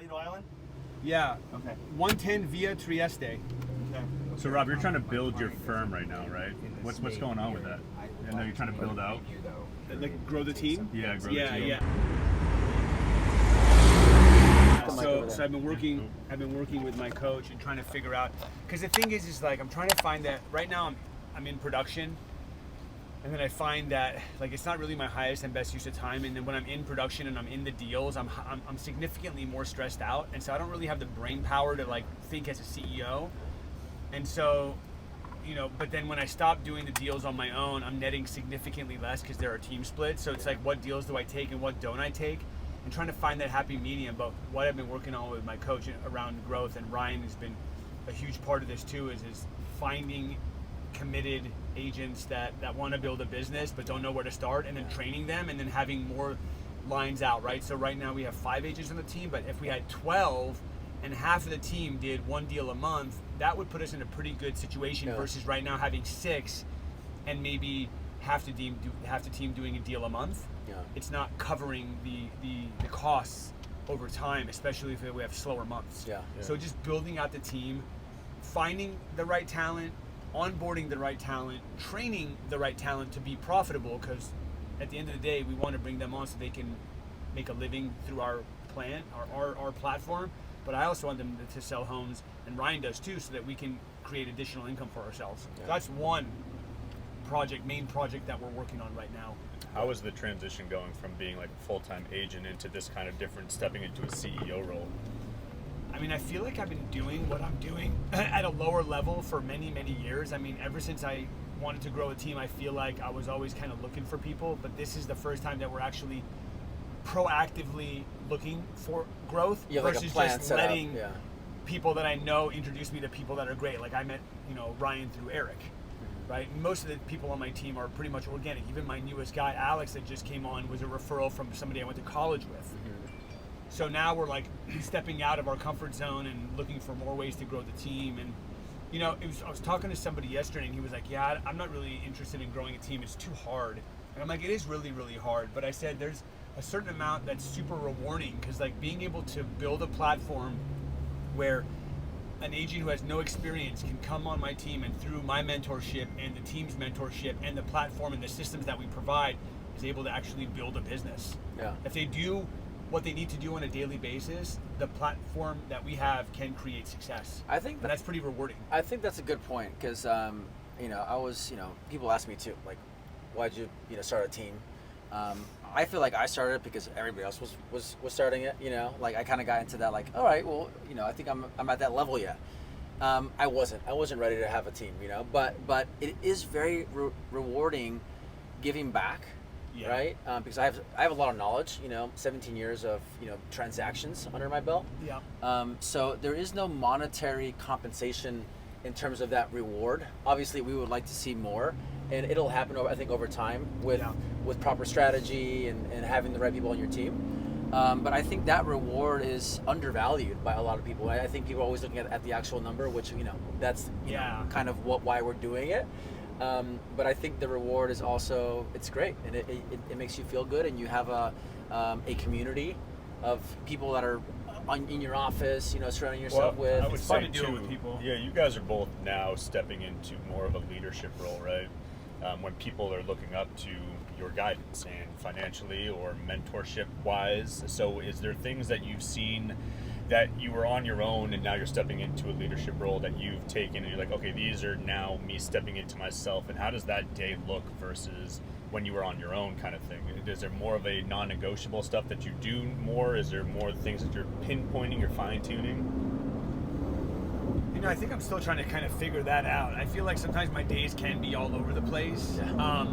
Marina Del Island? Yeah. Okay. 110 via Trieste. Okay. So Rob, you're trying to build your firm right now, right? What's going on with that? I know you're trying to build out. Like grow the team? Yeah, grow the team. Yeah. So I've been working with my coach and trying to figure out, because the thing is like I'm trying to find that right now I'm in production, and then I find that like it's not really my highest and best use of time, and then when I'm in production and I'm in the deals, I'm significantly more stressed out, and so I don't really have the brain power to like think as a CEO, and so but then when I stop doing the deals on my own, I'm netting significantly less because there are team splits. So it's like, what deals do I take and what don't I take? And trying to find that happy medium. But what I've been working on with my coach around growth, and Ryan has been a huge part of this too, is finding committed agents that want to build a business but don't know where to start, and then training them, and then having more lines out, right? So right now we have 5 agents on the team, but if we had 12 and half of the team did 1 deal a month, that would put us in a pretty good situation versus right now having 6 and maybe half the team doing a deal a month. Yeah. It's not covering the costs over time, especially if we have slower months. Yeah. So just building out the team, finding the right talent, onboarding the right talent, training the right talent to be profitable, because at the end of the day, we want to bring them on so they can make a living through our plan, our platform. But I also want them to sell homes, and Ryan does too, so that we can create additional income for ourselves. Yeah. So that's one main project that we're working on right now. How is the transition going from being like a full-time agent into this kind of different, stepping into a CEO role? I mean, I feel like I've been doing what I'm doing at a lower level for many, many years. I mean, ever since I wanted to grow a team, I feel like I was always kind of looking for people, but this is the first time that we're actually proactively looking for growth versus just letting people that I know introduce me to people that are great. Like I met, Ryan through Eric, right? Most of the people on my team are pretty much organic. Even my newest guy, Alex, that just came on, was a referral from somebody I went to college with. So now we're like stepping out of our comfort zone and looking for more ways to grow the team. And I was talking to somebody yesterday, and he was like, "Yeah, I'm not really interested in growing a team. It's too hard." And I'm like, "It is really, really hard." But I said, "There's a certain amount that's super rewarding, because like being able to build a platform where an agent who has no experience can come on my team, and through my mentorship and the team's mentorship and the platform and the systems that we provide is able to actually build a business." Yeah. If they do what they need to do on a daily basis, the platform that we have can create success. I think that's pretty rewarding. I think that's a good point, because I was, people ask me too, like, why'd you start a team? I feel like I started it because everybody else was starting it. Like I kind of got into that. Like, all right, well, I think I'm at that level yet. I wasn't ready to have a team. But it is very rewarding, giving back. Yeah. Right? Because I have a lot of knowledge. 17 years of transactions under my belt. Yeah. So there is no monetary compensation in terms of that reward. Obviously, we would like to see more. And it'll happen, I think, over time with proper strategy and having the right people on your team. But I think that reward is undervalued by a lot of people. I think people are always looking at the actual number, which that's kind of why we're doing it. But I think the reward is also, it's great, and it makes you feel good, and you have a community of people that are in your office, surrounding yourself with. I would it's fun say to deal too, with people. Yeah, you guys are both now stepping into more of a leadership role, right? When people are looking up to your guidance, and financially or mentorship wise. So is there things that you've seen that you were on your own and now you're stepping into a leadership role that you've taken, and you're like, okay, these are now me stepping into myself, and how does that day look versus when you were on your own kind of thing? Is there more of a non-negotiable stuff that you do more? Is there more things that you're pinpointing, you're fine-tuning? I think I'm still trying to kind of figure that out. I feel like sometimes my days can be all over the place. Yeah.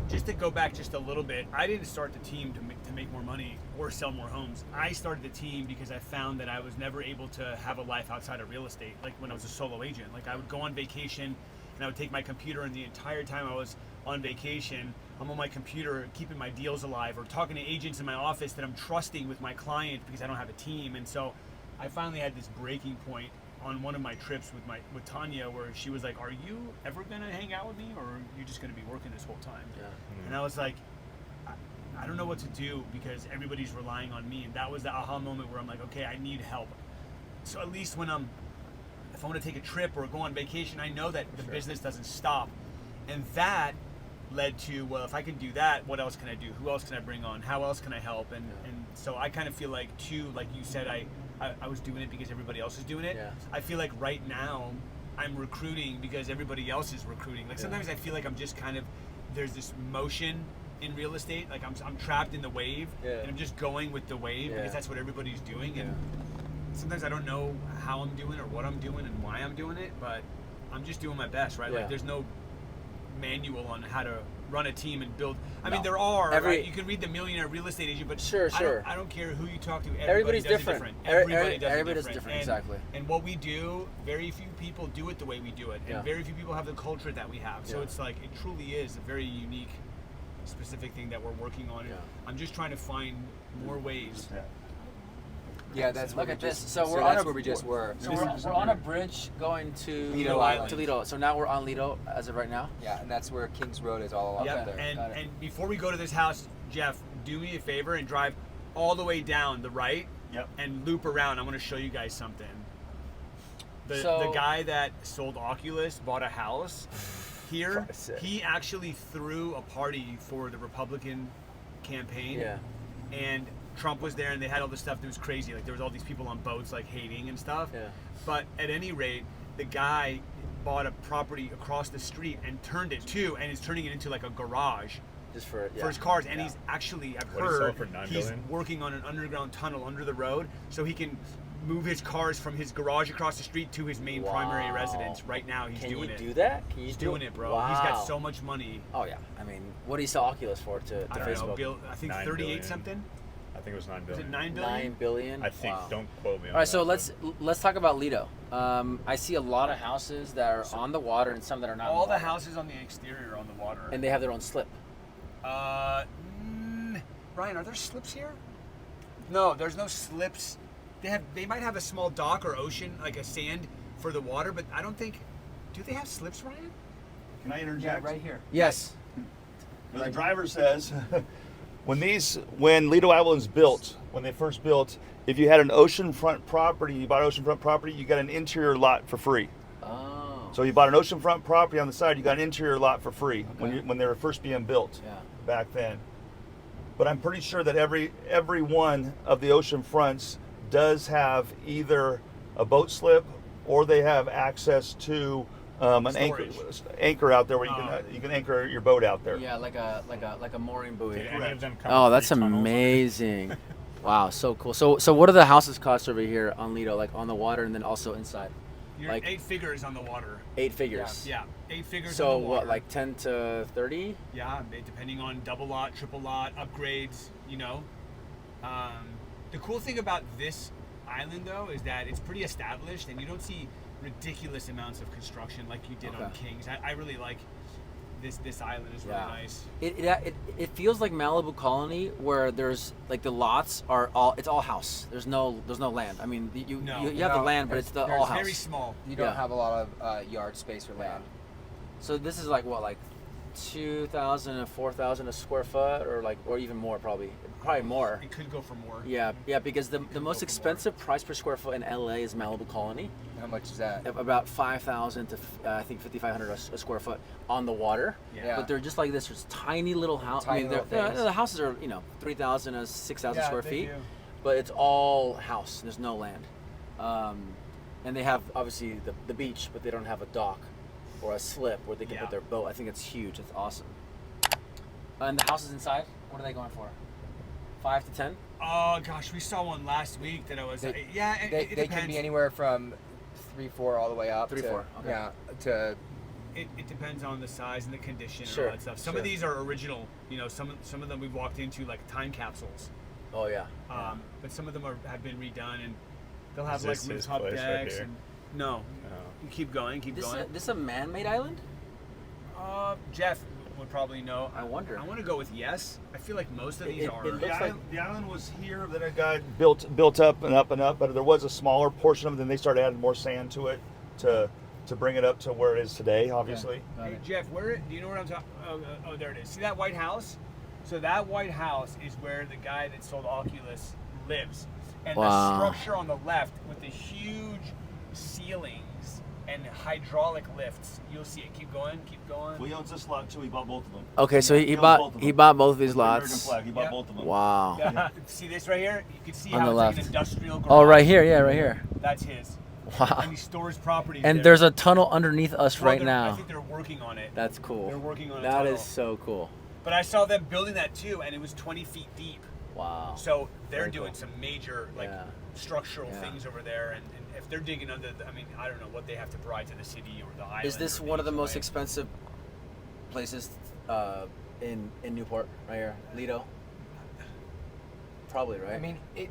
Just to go back just a little bit, I didn't start the team to make more money or sell more homes. I started the team because I found that I was never able to have a life outside of real estate, like when I was a solo agent. Like I would go on vacation, and I would take my computer, and the entire time I was on vacation, I'm on my computer keeping my deals alive or talking to agents in my office that I'm trusting with my client because I don't have a team. And so I finally had this breaking point on one of my trips with Tanya, where she was like, "Are you ever gonna hang out with me, or are you just gonna be working this whole time?" Yeah. And I was like, I don't know what to do because everybody's relying on me. And that was the aha moment where I'm like, okay, I need help. So at least when if I want to take a trip or go on vacation, I know that the business doesn't stop. And that led to, well, if I can do that, what else can I do? Who else can I bring on? How else can I help? And so I kind of feel like, too, like you said, I was doing it because everybody else is doing it. Yeah. I feel like right now I'm recruiting because everybody else is recruiting. Like sometimes I feel like I'm just kind of, there's this motion in real estate. Like I'm trapped in the wave and I'm just going with the wave because that's what everybody's doing. And sometimes I don't know how I'm doing or what I'm doing and why I'm doing it, but I'm just doing my best, right? Like there's no manual on how to run a team and build. I mean, there are, right? You can read the Millionaire Real Estate Agent, but I don't care who you talk to. Everybody's different. Everybody does Everybody's it different. Exactly. And what we do, very few people do it the way we do it, and very few people have the culture that we have. So it's like, it truly is a very unique, specific thing that we're working on. I'm just trying to find more ways. Yeah, that's look at this. So we're where we just were. So we're on a bridge going to Lido Island. To Lido. So now we're on Lido as of right now. Yeah, and that's where Kings Road is all along there. And before we go to this house, Jeff, do me a favor and drive all the way down the right. And loop around. I want to show you guys something. The guy that sold Oculus bought a house here. He actually threw a party for the Republican campaign. And Trump was there and they had all this stuff that was crazy. Like there was all these people on boats like hating and stuff. But at any rate, the guy bought a property across the street and turned it and is turning it into like a garage. Just for his cars. And he's actually, I've heard, he's working on an underground tunnel under the road so he can move his cars from his garage across the street to his main primary residence. Right now he's doing it. Can you do that? He's doing it, bro. He's got so much money. Oh yeah. I mean, what do you sell Oculus for to Facebook? I think 38 something. I think it was $9 billion. Was it $9 billion? $9 billion. I think. Don't quote me on that. All right, so let's talk about Lido. I see a lot of houses that are on the water and some that are not. All the houses on the exterior are on the water. And they have their own slip. Ryan, are there slips here? No, there's no slips. They might have a small dock or ocean, like a sand for the water, but I don't think. Do they have slips, Ryan? Can I interject? Yeah, right here. Yes. The driver says, when Lido Island's built, when they first built, if you had an oceanfront property, you bought oceanfront property, you got an interior lot for free. Oh. So you bought an oceanfront property on the side, you got an interior lot for free when they were first being built back then. But I'm pretty sure that every one of the ocean fronts does have either a boat slip or they have access to an anchor out there where you can anchor your boat out there. Yeah, like a mooring buoy. Any of them come Oh, with that's free tunnels? amazing. Wow, so cool. So what do the houses cost over here on Lido, like on the water and then also inside? You're like 8 figures on the water. 8 figures. Yeah, 8 figures so on the water. what, like 10 to 30? Yeah, depending on double lot, triple lot, upgrades, you know. The cool thing about this island, though, is that it's pretty established and you don't see ridiculous amounts of construction like you did on Kings. I really like this island. Is really nice. It feels like Malibu Colony, where there's like the lots are it's all house. There's no land. I mean, you have the land, but it's all house. Very small. You don't have a lot of yard space or land. So this is like what, like 2,000 to 4,000 a square foot, or even more, probably more. It could go for more. Yeah, because the most expensive price per square foot in LA is Malibu Colony. How much is that? About 5,000 to I think 5,500 a square foot on the water. Yeah. But they're just like this. There's tiny little house. I mean, the houses are 3,000 to 6,000 square feet, but it's all house. There's no land, and they have obviously the beach, but they don't have a dock or a slip where they can put their boat. I think it's huge. It's awesome. And the houses inside, what are they going for? 5 to 10? Oh gosh, we saw one last week that I was. It They depends. can be anywhere from 3-4 all the way up. 3-4. Okay. Yeah. To. It depends on the size and the condition and Sure, all that stuff. Some of these are original. You know, some of them we've walked into like time capsules. Oh yeah. But some of them have been redone and they'll have like Is this his rooftop place right decks here? and no. You keep going. This a man-made island? Jeff would probably know. I wonder. I want to go with yes. I feel like most of these are. it looks like The island was here, then it got built up and up and up, but there was a smaller portion of it, then they started adding more sand to it to bring it up to where it is today, obviously. Hey Jeff, do you know where I'm talking? Oh, there it is. See that White House? So that white house is where the guy that sold Oculus lives. And Wow. the structure on the left with the huge ceilings and hydraulic lifts. You'll see it. Keep going, keep going. Well, he owns this lot too. He bought both of them. Okay, so he owns bought both of he them. bought both of these With the American lots. flag. He bought Yeah. both of them. Wow. Yeah. See this right here? You can see On how the it's left. like an industrial garage. Oh, right here, yeah, right here. That's his. Wow. And he stores properties And there. there's a tunnel underneath us Well, right I now. think they're working on it. That's cool. They're working on a That tunnel. is so cool. But I saw them building that too, and it was 20 feet deep. Wow. So they're Very doing cool. some major Yeah. structural Yeah. things over there, and if they're digging under, I mean, I don't know what they have to provide to the city or the island. Is this or one of the HOA. most expensive places in Newport right here? Lido? Probably, right? I mean, it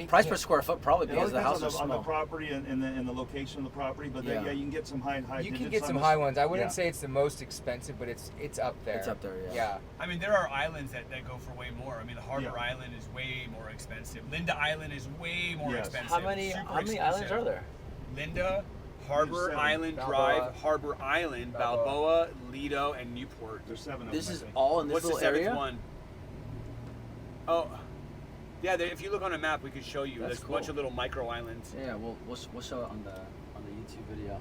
price yeah. per square foot probably It all because the depends houses are on the small. property and the location of the property, but Yeah. yeah, you can get some high You can digits get on some this. high ones. I wouldn't Yeah. say it's the most expensive, but it's up there. It's up there, yeah. Yeah. I mean, there are islands that go for way more. I mean, the Harbor Yeah. Island is way more expensive. Linda Island is way more Yes. expensive. How many Super islands exclusive. are there? Linda, Harbor seven. Island Balboa. Drive, Harbor Island, Balboa. Balboa, Lido, and Newport. There's 7 of This them. I is think. all in this What's the little seventh area? one? Oh, yeah. If you look on a map, we could show you. That's There's a bunch cool. of little micro islands. Yeah, we'll show it on the YouTube video.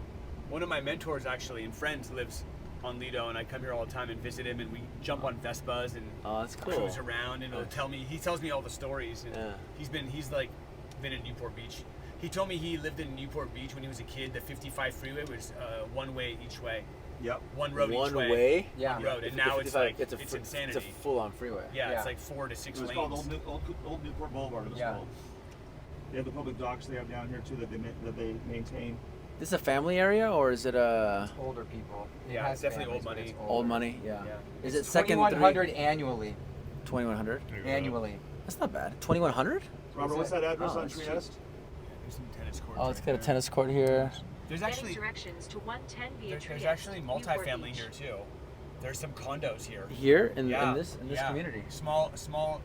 One of my mentors actually and friends lives on Lido, and I come here all the time and visit him, and we jump on Vespas and Oh, that's cool. cruise around, and he tells me all the stories. And Yeah. he's been in Newport Beach. He told me he lived in Newport Beach when he was a kid. The 55 freeway was one way each way, Yep. one road One each way. way? Yeah. One road, and The now it's 55 like it's insanity. It's a full-on freeway. Yeah, Yeah. it's like 4 to 6 It was lanes. called Old Newport Boulevard. It was Yeah. called. They have the public docks they have down here too that they maintain. This is a family area or is it a Older people. It Yeah, has it's definitely families, old but it's money. old older. money? Yeah. Yeah. Is It's it second 2,100 annually. 2,100? There you go. Annually. That's not bad. 2,100? Robert, what's that address Oh, on it's cheap. Trieste? There's some tennis courts. Oh, it's right got a there. tennis court here. There's Getting actually directions to 110 via there's Trieste, actually Newport multifamily Beach. here too. There's some condos here. Here in Yeah, this yeah. community. Small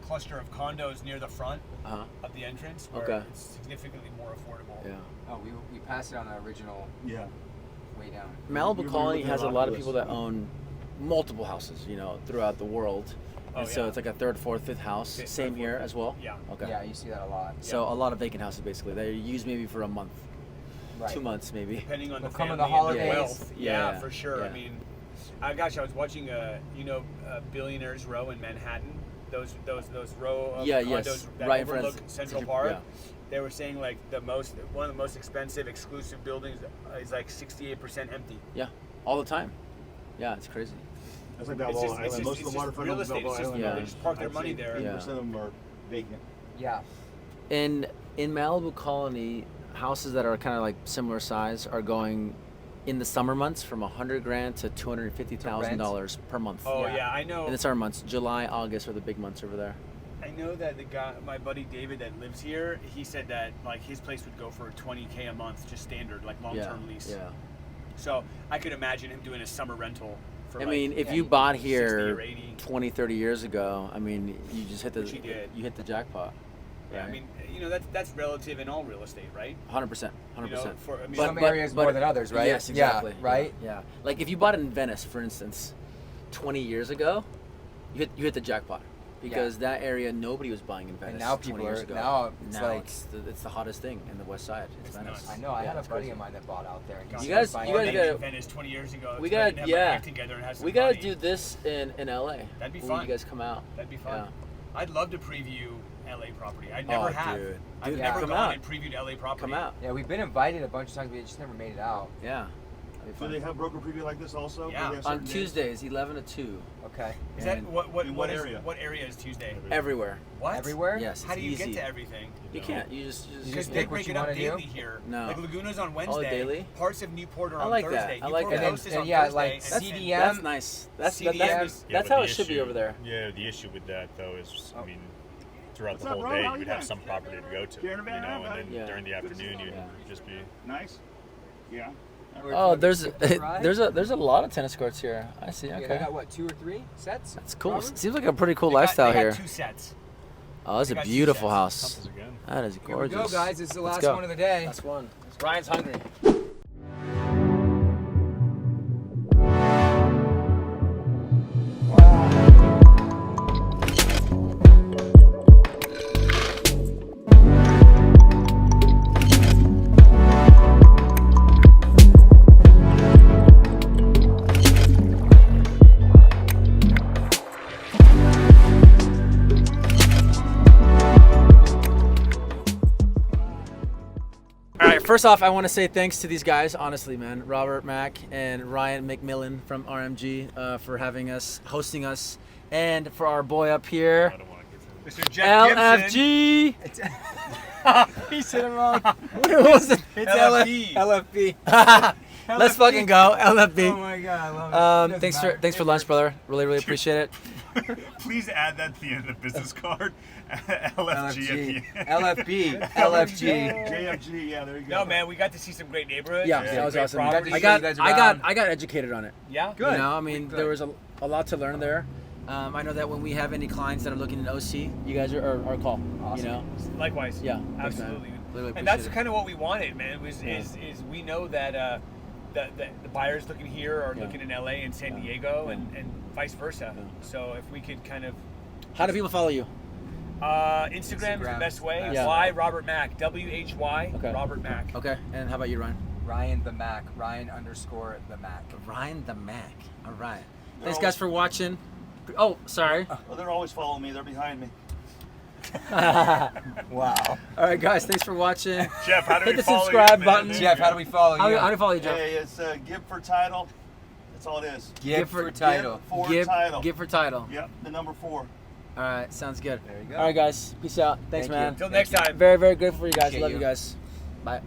cluster of condos near the front Uh-huh. of the entrance where Okay. it's significantly more affordable. Yeah. Oh, we passed it on the original Yeah. way down. Malibu You're Colony looking has at a lot of Oculus. people that own multiple houses, throughout the world. Oh, And so yeah. it's like a third, fourth, fifth house. Fifth, Same third, here fourth, as well? Yeah. Okay. Yeah, you see that a lot. So a lot of vacant houses basically. They're used maybe for a month, Right. 2 months maybe. Depending on They'll the come in family the and the holidays. wealth. Yeah, Yeah, for sure. yeah. I mean, I was watching Billionaires Row in Manhattan. Those row of Yeah, condos yes. that Right in front of overlook Central Central- Park. yeah. They were saying like one of the most expensive exclusive buildings is like 68% empty. Yeah. All the time. Yeah, it's crazy. That's like It's Balboa just- Island. it's Most just- of the it's waterfront real homes estate. Balboa It's just- Island. yeah. are- they just park their I'd money say there. 80% of them are vacant. Yeah. In Malibu Colony, houses that are kind of like similar size are going in the summer months from $100,000 to $250,000 per month. Oh Yeah. yeah, I know. In the summer months, July, August are the big months over there. I know that the guy, my buddy David that lives here, he said that like his place would go for $20K a month, just standard, like long-term Yeah. lease. Yeah. So I could imagine him doing a summer rental for. I like, mean, if yeah, you you- bought 60 here or 80. 20, 30 years ago, I mean, you just hit Which he did. you hit the jackpot. Yeah, I right? mean, that's relative in all real estate, right? 100%, 100%. For, I mean, Some areas more than others, right? Yes, exactly. Yeah, right? Yeah. Like if you bought it in Venice, for instance, 20 years ago, you hit the jackpot because that area nobody was buying in Venice. And now 20 people years are ago. now it's like it's the hottest thing in the West Side. It's It's Venice. nuts. I know. I Yeah, had a it's buddy crazy. of mine that bought out there. And God, he You guys- started you buying guys Maybe it. gotta- Venice 20 years ago. We so they gotta- didn't have yeah. my life together and have some We gotta money. do this in LA. That'd be when fun. you guys come out. That'd be fun. Yeah. I'd love to preview LA property. I never Oh, have. dude. I've Dude, never come gone out. and previewed LA property. Come out. Yeah, we've been invited a bunch of times, but we just never made it out. Yeah. That'd be Do fun. they have broker preview like this also? Yeah. Do they have On certain days? Tuesdays, 11 to 2. Okay. Is that And what in what what is- area? What area is Tuesday? Everywhere. What? Everywhere? Yes. How it's do you easy. get to everything? You can't. You just You Because just they pick what break you it up wanna do? daily here. No. Like Laguna's on Wednesday. daily? Parts of Newport are I on like that. Thursday. I like Newport that. Coast is And on yeah, Thursday. like and CDM. That's nice. That's CDM that's, is- Yeah, that's but how the it should be issue- over there. Yeah, the issue with that though is, I mean, throughout What's the up, whole bro? day How you'd you have doing? some property to go to, Care in a van, and then Yeah. during the Good to see afternoon you. you'd Yeah. just be. Nice. Yeah. Oh, there's Right? there's a lot of tennis courts here. I see. Yeah, Okay. they got what, 2 or 3 sets? That's cool. Robert? Seems like a pretty cool They got- lifestyle they here. got 2 sets. Oh, it's they a got 2 beautiful sets. house. Couples again. That is Here we gorgeous. go, guys. It's the Let's last go. one of the day. Last one. Ryan's hungry. First off, I want to say thanks to these guys, honestly, man. Robert Mack and Ryan McMillan from RMG for having us, hosting us, and for our boy up here, I don't want to get Mr. Jeff Gibson. LFG. He said it wrong. What was it? It's LFB. LFB. Let's fucking go, LFB. Oh my god, I love it. Thanks for lunch, brother. Really appreciate it. Please add that to the end of the business card. LFG at the end. LFB. LFG. JFG, yeah, there you go. No, man, we got to see some great neighborhoods. Yeah, some that was great awesome. properties. I I got educated on it. Yeah. Good. You know, I mean, Good. there was a lot to learn there. I know that when we have any clients that are looking in OC, you guys are our call. Awesome. You know, Likewise. Yeah, thanks, man. Absolutely. Really And that's appreciate it. kind of what we wanted, man. Was Yeah. is we know that the buyers looking here are Yeah. looking in LA and San Yeah. Diego Yeah. and vice versa. Yeah. So if we could kind of How do people follow you? Instagram is the Instagram. best way. Yeah. Why Robert Mack? WHY Okay. Robert Mack. Okay, and how about you, Ryan? Ryan the Mac. Ryan _the Mac. Ryan the Mac. All right. They're Thanks, always- guys, for watching. Oh, sorry. Well, they're always following me. They're behind me. Wow. All right, guys, thanks for watching. Jeff, how do Hit we the follow subscribe you, button. man? Jeff, how do we follow How you? do you follow you, Jeff? Hey, it's give for title. That's all it is. Give for title. Give for Give, title. give for title. Yep, the number 4. All right, sounds good. There you go. All right, guys, peace out. Thanks, Thank you. man. Until next time. Very, very grateful for you guys. Appreciate Love you you. guys. Bye.